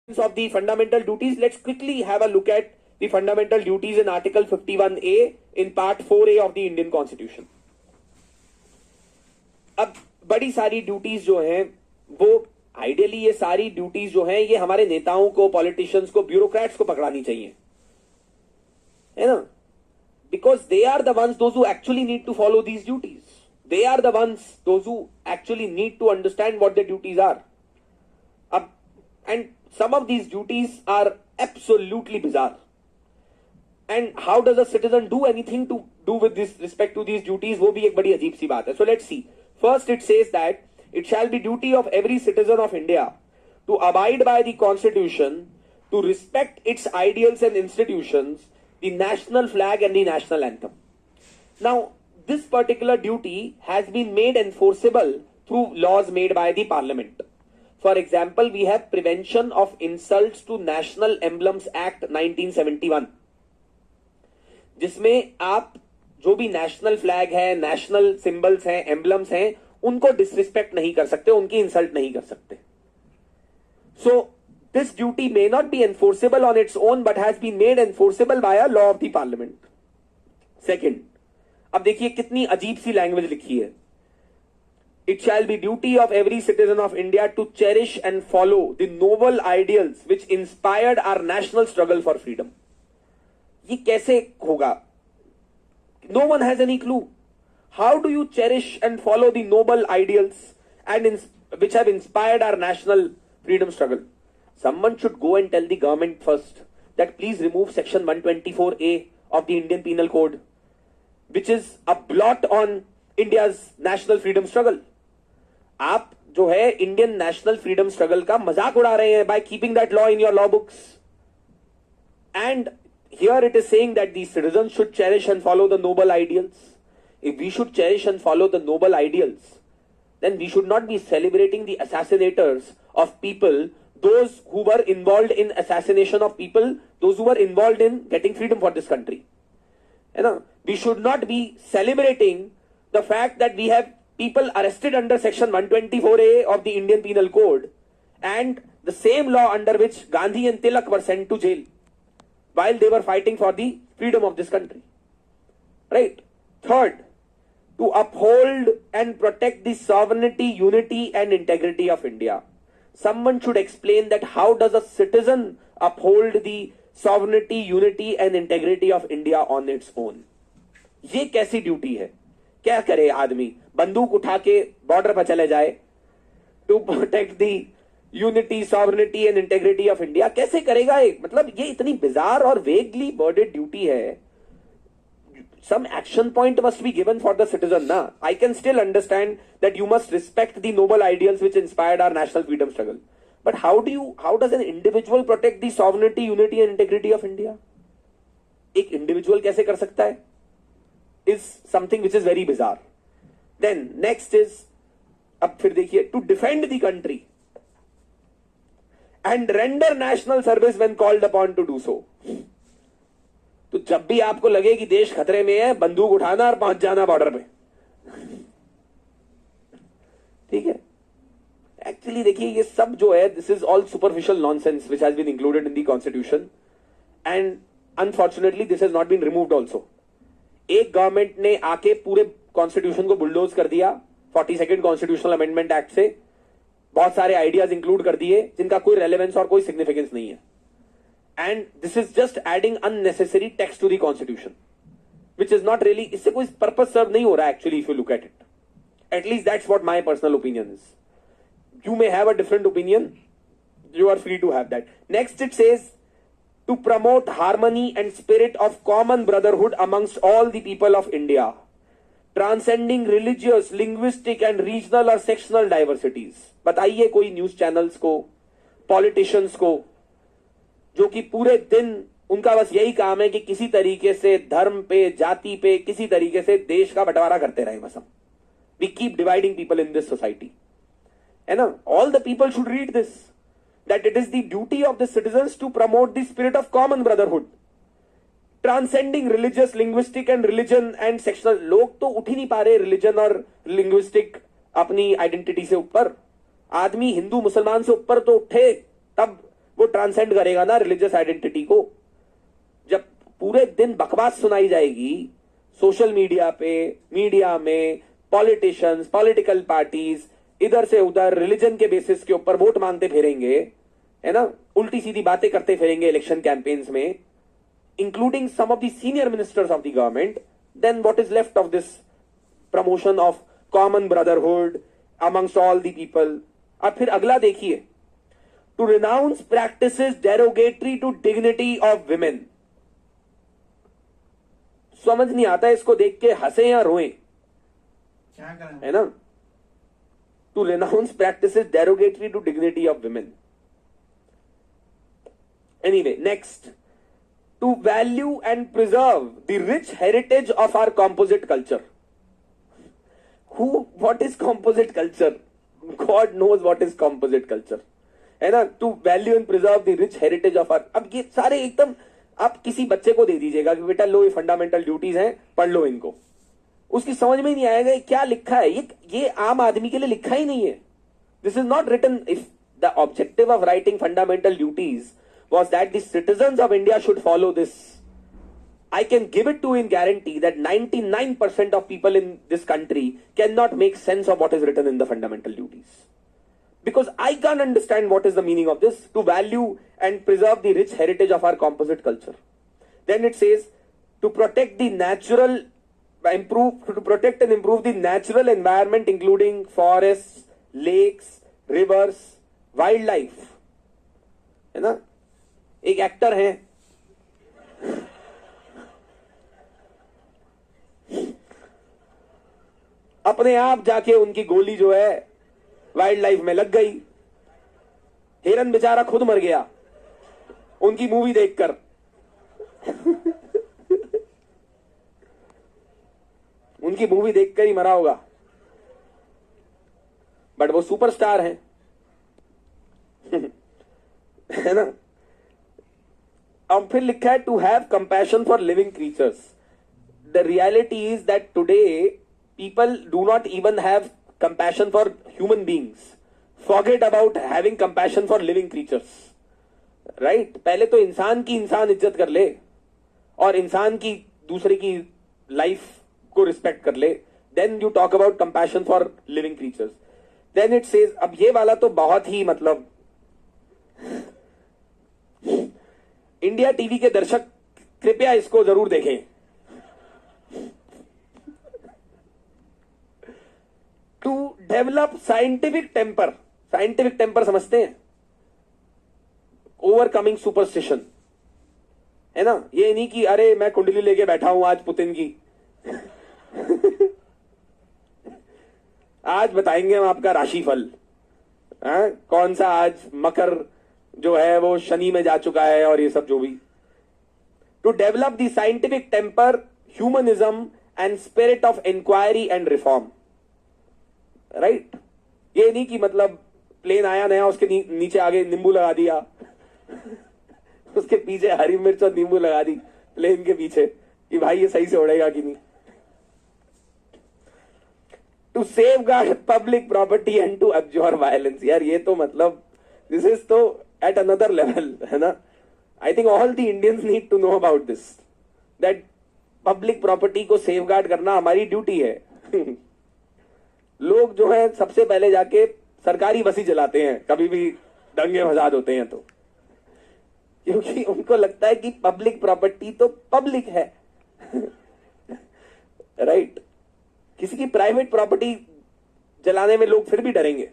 of the fundamental duties, let's quickly have a look at the fundamental duties in Article 51A in Part 4A of the Indian Constitution. अब बड़ी सारी duties जो हैं वो ideally ये सारी duties जो हैं ये हमारे नेताओं को, पॉलिटिशियंस को, ब्यूरोक्रेट्स को पकड़ानी चाहिए, है ना? Because they are the ones, those who actually need to follow these duties. They are the ones, those who actually need to understand what their duties are. And some of these duties are absolutely bizarre. And how does a citizen do anything to do with this respect to these duties? वो भी एक बड़ी अजीब सी बात है. So let's see. First, it says that it shall be duty of every citizen of India to abide by the Constitution, to respect its ideals and institutions, the national flag and the national anthem. Now, this particular duty has been made enforceable through laws made by the Parliament. For example, we have Prevention of Insults to National Emblems Act 1971, जिसमें आप जो भी national flag है, national symbols हैं, emblems हैं, उनको disrespect नहीं कर सकते, उनकी इंसल्ट नहीं कर सकते. So this duty may not be enforceable on its own but has been made enforceable by a law of the parliament. Second, अब देखिए कितनी अजीब सी लैंग्वेज लिखी है. It shall be duty of every citizen of India to cherish and follow the noble ideals which inspired our national struggle for freedom. ये कैसे होगा? No one has any clue. How do you cherish and follow the noble ideals and which have inspired our national freedom struggle? Someone should go and tell the government first that please remove section 124A of the Indian Penal Code, which is a blot on India's national freedom struggle. आप जो है Indian national freedom struggle का मजाक उड़ा रहे हैं by keeping that law in your law books. And here it is saying that the citizens should cherish and follow the noble ideals. If we should cherish and follow the noble ideals, then we should not be celebrating the assassinators of people, those who were involved in assassination of people, those who were involved in getting freedom for this country. You know, we should not be celebrating the fact that we have people arrested under section 124A of the Indian Penal Code and the same law under which Gandhi and Tilak were sent to jail while they were fighting for the freedom of this country. Right? Third, to uphold and protect the sovereignty, unity and integrity of India. Someone should explain that how does a citizen uphold the sovereignty, unity and integrity of India on its own? ये कैसी duty है? क्या करे आदमी? बंदूक उठा के border पर चले जाए to protect the unity, sovereignty and integrity of India? कैसे करेगा? एक मतलब ये इतनी बिजार और वेगली वर्डेड ड्यूटी है. Some action point must be given for the citizen, na? I can still understand that you must respect the noble ideals which inspired our national freedom struggle. But how does an individual protect the sovereignty, unity and integrity of India? एक individual कैसे कर सकता है? Is something which is very bizarre. Then next is, अब फिर देखिए, to defend the country and render national service when called upon to do so. तो जब भी आपको लगे कि देश खतरे में है, बंदूक उठाना और पहुंच जाना बॉर्डर पे. ठीक है? एक्चुअली देखिए ये सब जो है, this is all superficial nonsense which has been included in the constitution and unfortunately this has not been removed also. एक गवर्नमेंट ने आके पूरे कॉन्स्टिट्यूशन को बुलडोज कर दिया 42nd कॉन्स्टिट्यूशनल अमेंडमेंट एक्ट से. बहुत सारे आइडियाज इंक्लूड कर दिए जिनका कोई रेलेवेंस और कोई सिग्निफिकेंस नहीं है. And this is just adding unnecessary text to the constitution which is not really, इससे कोई पर्पस सर्व नहीं हो रहा actually if you look at it. At least that's what my personal opinion is. You may have a different opinion. You are free to have that. Next it says, to promote harmony and spirit of common brotherhood amongst all the people of India, transcending religious, linguistic and regional or sectional diversities. बताइए कोई news channels को, politicians को, जो कि पूरे दिन उनका बस यही काम है कि किसी तरीके से धर्म पे, जाति पे, किसी तरीके से देश का बंटवारा करते रहे. बस हम we keep dividing people in this society. And all the people should read this, that it is the duty of the citizens to promote the spirit of common brotherhood, transcending religious, linguistic and religion and sectional. लोग तो उठ ही नहीं पा रहे religion और linguistic अपनी identity से ऊपर. आदमी हिंदू मुसलमान से ऊपर तो उठे, तब वो ट्रांसेंड करेगा ना रिलीजियस आइडेंटिटी को। जब पूरे दिन बकवास सुनाई जाएगी सोशल मीडिया पे, मीडिया में, पॉलिटिशियंस, पॉलिटिकल पार्टीज इधर से उधर रिलीजन के बेसिस के ऊपर वोट मांगते फिरेंगे, है ना, उल्टी सीधी बातें करते फिरेंगे इलेक्शन कैंपेन्स में, including some of the senior ministers of the government, then what is left of this promotion of common brotherhood amongst all the people. अब फिर अगला देखिए, to renounce practices derogatory to dignity of women. समझ नहीं आता इसको देख के हंसे या रोएं, क्या करें, है ना। To renounce practices derogatory to dignity of women. Anyway, next, to value and preserve the rich heritage of our composite culture. What is composite culture? God knows what is composite culture, है ना। To value and preserve the rich heritage of our, अब ये सारे एकदम आप किसी बच्चे को दे दीजिएगा कि बेटा लो ये फंडामेंटल ड्यूटीज हैं, पढ़ लो इनको, उसकी समझ में ही नहीं आएगा क्या लिखा है। ये आम आदमी के लिए लिखा ही नहीं है। This is not written. If the objective of writing fundamental duties was that the citizens of India should follow this, I can give it to in guarantee that 99% of people in this country cannot make sense of what is written in the fundamental duties. Because I can't understand what is the meaning of this, to value and preserve the rich heritage of our composite culture. Then it says, to protect the natural, to protect and improve the natural environment including forests, lakes, rivers, wildlife. है ना। एक actor है, अपने आप जाके उनकी गोली जो है वाइल्ड लाइफ में लग गई, हिरन बेचारा खुद मर गया उनकी मूवी देखकर। उनकी मूवी देखकर ही मरा होगा, बट वो सुपरस्टार है, है ना। अब फिर लिखा है to have compassion for living creatures. The reality is that today people do not even have compassion for human beings, forget about having compassion for living creatures, right. पहले तो इंसान की इंसान इज्जत कर ले और इंसान की दूसरे की लाइफ को रिस्पेक्ट कर ले, then you talk about compassion for living creatures. Then it says, अब ये वाला तो बहुत ही मतलब, इंडिया टीवी के दर्शक कृपया इसको जरूर देखें। To develop scientific temper, scientific temper समझते हैं, ओवरकमिंग सुपरस्टिशन, है ना। ये नहीं कि अरे मैं कुंडली लेके बैठा हूं आज पुतिन की आज बताएंगे हम आपका राशिफल, कौन सा आज मकर जो है वो शनि में जा चुका है और ये सब जो भी। To develop the scientific temper, humanism and spirit of inquiry and reform, right. ये नहीं कि मतलब प्लेन आया नया, उसके नीचे आगे नींबू लगा दिया उसके पीछे हरी मिर्च और नींबू लगा दी प्लेन के पीछे कि भाई ये सही से उड़ेगा कि नहीं। To safeguard public property and to absorb violence, यार ये तो मतलब दिस इज तो at another level, है ना। I think all the Indians need to know about this, that public property को safeguard करना हमारी ड्यूटी है। लोग जो है सबसे पहले जाके सरकारी बसी जलाते हैं कभी भी दंगे फसाद होते हैं तो, क्योंकि उनको लगता है कि पब्लिक प्रॉपर्टी तो पब्लिक है, राइट। किसी की प्राइवेट प्रॉपर्टी जलाने में लोग फिर भी डरेंगे,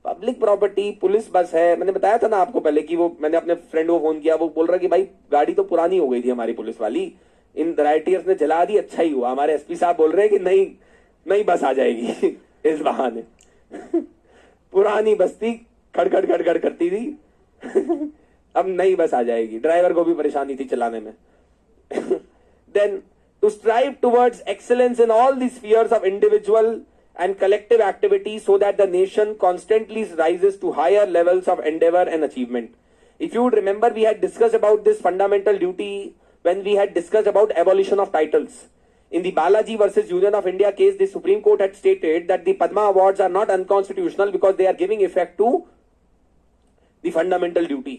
पब्लिक प्रॉपर्टी, पुलिस बस है। मैंने बताया था ना आपको पहले कि वो, मैंने अपने फ्रेंड को फोन किया, वो बोल रहा कि भाई गाड़ी तो पुरानी हो गई थी हमारी पुलिस वाली, इन राइटियर्स ने जला दी, अच्छा ही हुआ। हमारे एसपी साहब बोल रहे हैं कि नई नई बस आ जाएगी इस बहाने पुरानी बस्ती खड़खड़ खड़खड़ करती थी अब नई बस आ जाएगी, ड्राइवर को भी परेशानी थी चलाने में। Then to strive towards excellence in all the spheres of individual and collective activity so that the nation constantly rises to higher levels of endeavor and achievement. If you would remember, we had discussed about this fundamental duty when we had discussed about abolition of titles. In the Balaji versus Union of India case, the Supreme Court had stated that the Padma awards are not unconstitutional because they are giving effect to the fundamental duty.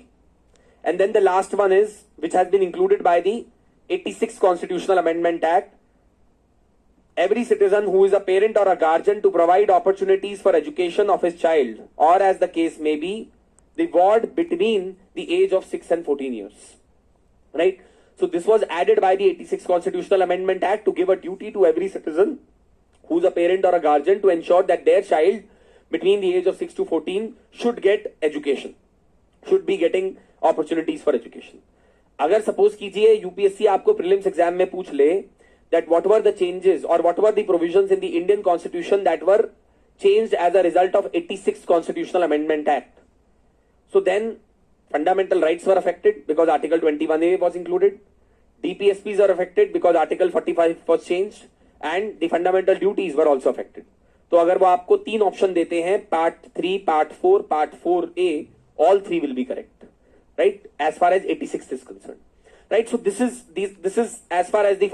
And then the last one is, which has been included by the 86th Constitutional Amendment Act, every citizen who is a parent or a guardian to provide opportunities for education of his child, or as the case may be, the ward between the age of 6 and 14 years. Right? So this was added by the 86th Constitutional Amendment Act to give a duty to every citizen who's a parent or a guardian to ensure that their child between the age of 6 to 14 should get education, should be getting opportunities for education. अगर suppose कीजिए UPSC आपको prelims exam में पूछ ले that what were the changes or what were the provisions in the Indian Constitution that were changed as a result of 86th Constitutional Amendment Act. So then fundamental rights were affected because Article 21A was included. DPSPs are affected because Article 45 was changed and the fundamental duties were also affected. तो अगर वो आपको 3 option देते हैं, part 3, part 4, part 4A, all 3 will be correct, right? As far as 86 is concerned, right? So this is as far as the